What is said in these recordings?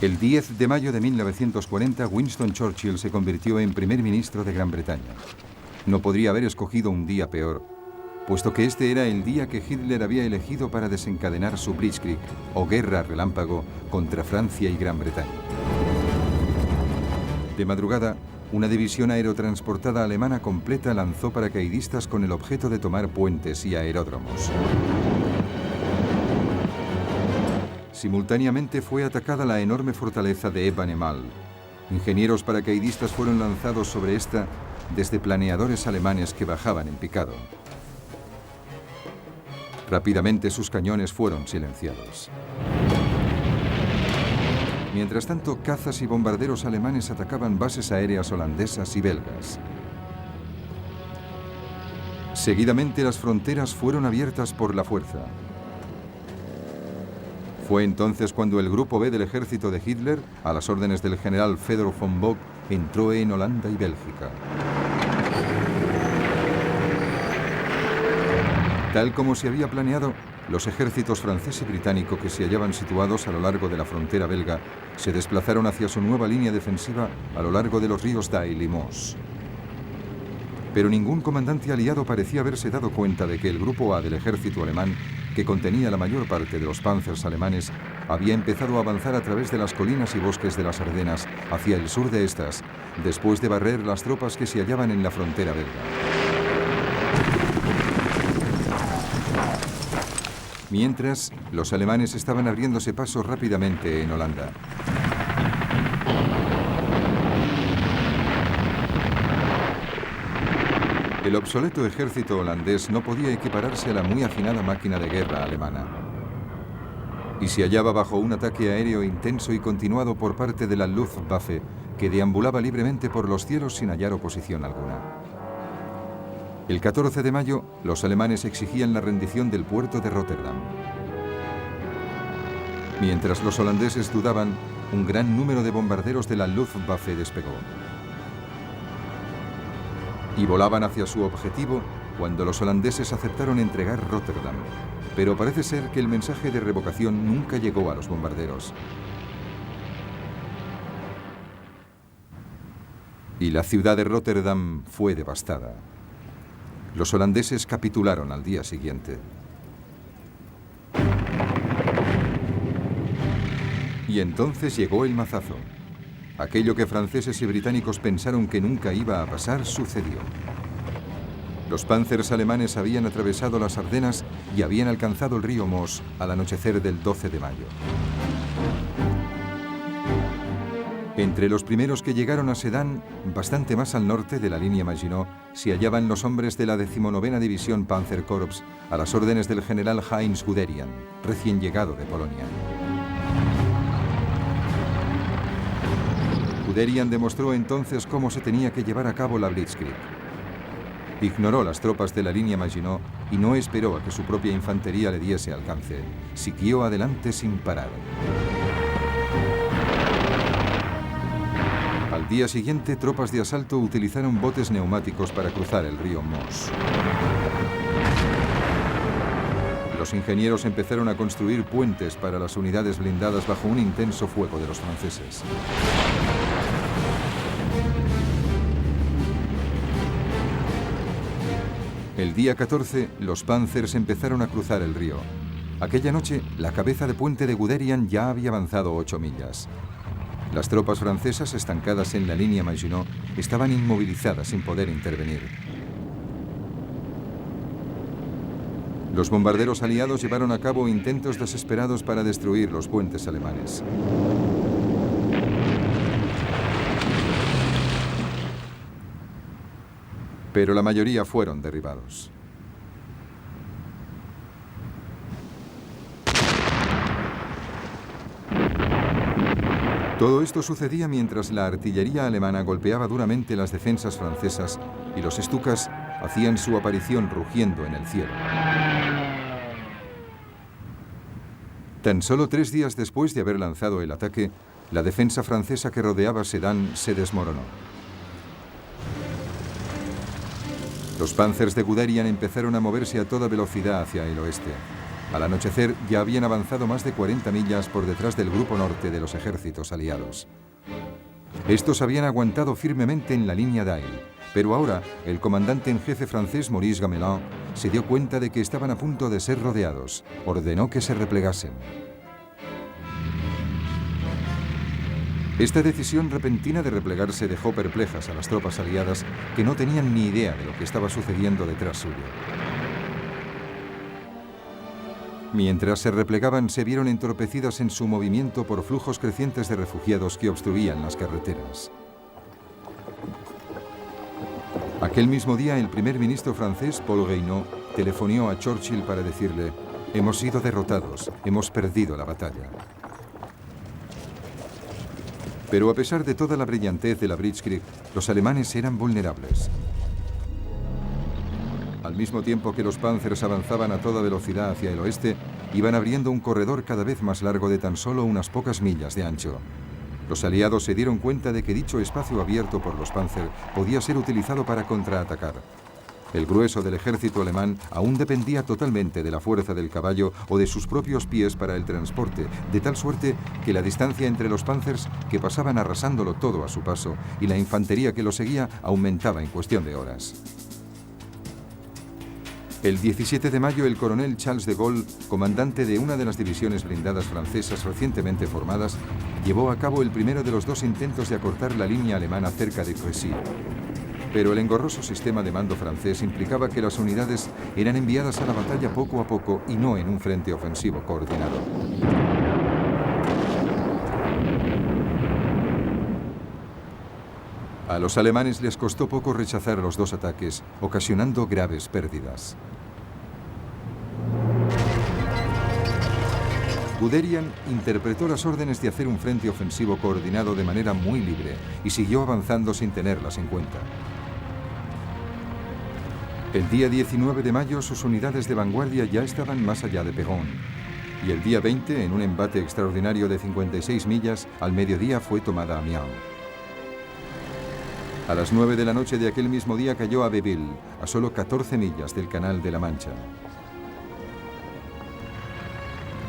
El 10 de mayo de 1940, Winston Churchill se convirtió en primer ministro de Gran Bretaña. No podría haber escogido un día peor, puesto que este era el día que Hitler había elegido para desencadenar su Blitzkrieg, o guerra relámpago, contra Francia y Gran Bretaña. De madrugada, una división aerotransportada alemana completa lanzó paracaidistas con el objeto de tomar puentes y aeródromos. Simultáneamente fue atacada la enorme fortaleza de Ebanemal. Ingenieros paracaidistas fueron lanzados sobre esta desde planeadores alemanes que bajaban en picado. Rápidamente sus cañones fueron silenciados. Mientras tanto, cazas y bombarderos alemanes atacaban bases aéreas holandesas y belgas. Seguidamente las fronteras fueron abiertas por la fuerza. Fue entonces cuando el Grupo B del ejército de Hitler, a las órdenes del general Fedor von Bock, entró en Holanda y Bélgica. Tal como se había planeado, los ejércitos francés y británico que se hallaban situados a lo largo de la frontera belga se desplazaron hacia su nueva línea defensiva a lo largo de los ríos Dail y Moos. Pero ningún comandante aliado parecía haberse dado cuenta de que el Grupo A del ejército alemán, que contenía la mayor parte de los panzers alemanes, había empezado a avanzar a través de las colinas y bosques de las Ardenas hacia el sur de estas, después de barrer las tropas que se hallaban en la frontera belga. Mientras, los alemanes estaban abriéndose paso rápidamente en Holanda. El obsoleto ejército holandés no podía equipararse a la muy afinada máquina de guerra alemana. Y se hallaba bajo un ataque aéreo intenso y continuado por parte de la Luftwaffe, que deambulaba libremente por los cielos sin hallar oposición alguna. El 14 de mayo, los alemanes exigían la rendición del puerto de Rotterdam. Mientras los holandeses dudaban, un gran número de bombarderos de la Luftwaffe despegó. Y volaban hacia su objetivo cuando los holandeses aceptaron entregar Rotterdam. Pero parece ser que el mensaje de revocación nunca llegó a los bombarderos. Y la ciudad de Rotterdam fue devastada. Los holandeses capitularon al día siguiente. Y entonces llegó el mazazo. Aquello que franceses y británicos pensaron que nunca iba a pasar, sucedió. Los panzers alemanes habían atravesado las Ardenas y habían alcanzado el río Moos al anochecer del 12 de mayo. Entre los primeros que llegaron a Sedan, bastante más al norte de la línea Maginot, se hallaban los hombres de la 19ª División Panzerkorps, a las órdenes del general Heinz Guderian, recién llegado de Polonia. Guderian demostró entonces cómo se tenía que llevar a cabo la Blitzkrieg. Ignoró las tropas de la línea Maginot y no esperó a que su propia infantería le diese alcance. Siguió adelante sin parar. Al día siguiente, tropas de asalto utilizaron botes neumáticos para cruzar el río Moos. Los ingenieros empezaron a construir puentes para las unidades blindadas bajo un intenso fuego de los franceses. El día 14, los panzers empezaron a cruzar el río. Aquella noche, la cabeza de puente de Guderian ya había avanzado 8 millas. Las tropas francesas, estancadas en la línea Maginot, estaban inmovilizadas sin poder intervenir. Los bombarderos aliados llevaron a cabo intentos desesperados para destruir los puentes alemanes. Pero la mayoría fueron derribados. Todo esto sucedía mientras la artillería alemana golpeaba duramente las defensas francesas y los Stukas hacían su aparición rugiendo en el cielo. Tan solo 3 días después de haber lanzado el ataque, la defensa francesa que rodeaba Sedan se desmoronó. Los panzers de Guderian empezaron a moverse a toda velocidad hacia el oeste. Al anochecer ya habían avanzado más de 40 millas por detrás del grupo norte de los ejércitos aliados. Estos habían aguantado firmemente en la línea d'Aille, pero ahora el comandante en jefe francés Maurice Gamelin se dio cuenta de que estaban a punto de ser rodeados. Ordenó que se replegasen. Esta decisión repentina de replegarse dejó perplejas a las tropas aliadas que no tenían ni idea de lo que estaba sucediendo detrás suyo. Mientras se replegaban, se vieron entorpecidas en su movimiento por flujos crecientes de refugiados que obstruían las carreteras. Aquel mismo día, el primer ministro francés, Paul Reynaud, telefonió a Churchill para decirle: «Hemos sido derrotados, hemos perdido la batalla». Pero a pesar de toda la brillantez de la Blitzkrieg, los alemanes eran vulnerables. Al mismo tiempo que los Panzers avanzaban a toda velocidad hacia el oeste, iban abriendo un corredor cada vez más largo de tan solo unas pocas millas de ancho. Los aliados se dieron cuenta de que dicho espacio abierto por los Panzer podía ser utilizado para contraatacar. El grueso del ejército alemán aún dependía totalmente de la fuerza del caballo o de sus propios pies para el transporte, de tal suerte que la distancia entre los Panzers, que pasaban arrasándolo todo a su paso, y la infantería que lo seguía aumentaba en cuestión de horas. El 17 de mayo, el coronel Charles de Gaulle, comandante de una de las divisiones blindadas francesas recientemente formadas, llevó a cabo el primero de los dos intentos de acortar la línea alemana cerca de Crécy. Pero el engorroso sistema de mando francés implicaba que las unidades eran enviadas a la batalla poco a poco y no en un frente ofensivo coordinado. A los alemanes les costó poco rechazar los dos ataques, ocasionando graves pérdidas. Guderian interpretó las órdenes de hacer un frente ofensivo coordinado de manera muy libre y siguió avanzando sin tenerlas en cuenta. El día 19 de mayo sus unidades de vanguardia ya estaban más allá de Péronne, y el día 20, en un embate extraordinario de 56 millas, al mediodía fue tomada Amiens. A las 9 de la noche de aquel mismo día cayó Abbeville, a solo 14 millas del Canal de la Mancha.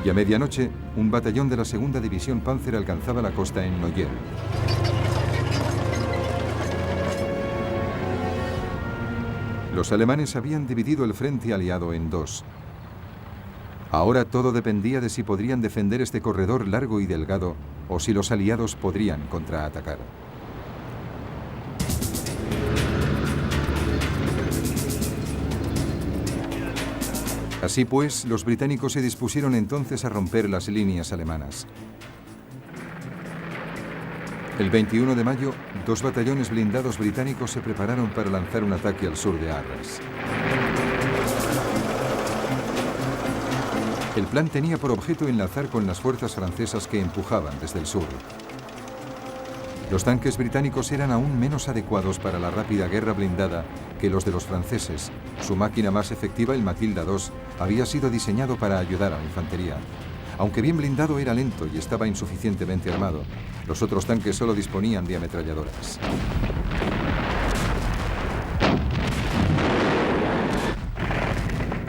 Y a medianoche, un batallón de la segunda división Panzer alcanzaba la costa en Noyers. Los alemanes habían dividido el frente aliado en dos. Ahora todo dependía de si podrían defender este corredor largo y delgado o si los aliados podrían contraatacar. Así pues, los británicos se dispusieron entonces a romper las líneas alemanas. El 21 de mayo, dos batallones blindados británicos se prepararon para lanzar un ataque al sur de Arras. El plan tenía por objeto enlazar con las fuerzas francesas que empujaban desde el sur. Los tanques británicos eran aún menos adecuados para la rápida guerra blindada que los de los franceses. Su máquina más efectiva, el Matilda II, había sido diseñado para ayudar a la infantería. Aunque bien blindado, era lento y estaba insuficientemente armado. Los otros tanques solo disponían de ametralladoras.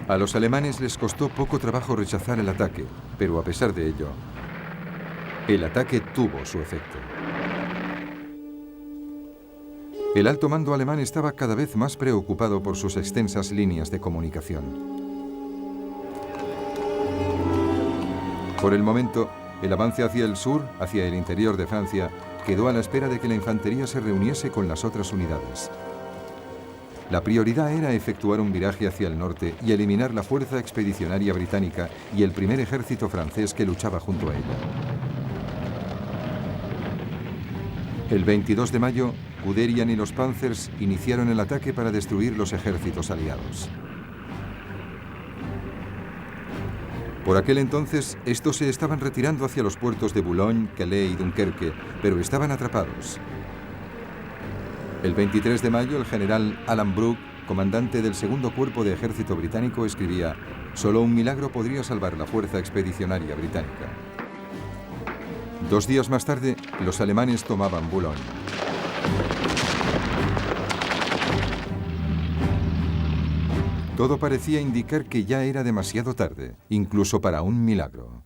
A los alemanes les costó poco trabajo rechazar el ataque, pero a pesar de ello, el ataque tuvo su efecto. El alto mando alemán estaba cada vez más preocupado por sus extensas líneas de comunicación. Por el momento, el avance hacia el sur, hacia el interior de Francia, quedó a la espera de que la infantería se reuniese con las otras unidades. La prioridad era efectuar un viraje hacia el norte y eliminar la fuerza expedicionaria británica y el primer ejército francés que luchaba junto a ella. El 22 de mayo, Guderian y los Panzers iniciaron el ataque para destruir los ejércitos aliados. Por aquel entonces, estos se estaban retirando hacia los puertos de Boulogne, Calais y Dunkerque, pero estaban atrapados. El 23 de mayo, el general Alan Brooke, comandante del segundo cuerpo de ejército británico, escribía: «Solo un milagro podría salvar la fuerza expedicionaria británica». 2 días más tarde, los alemanes tomaban Boulogne. Todo parecía indicar que ya era demasiado tarde, incluso para un milagro.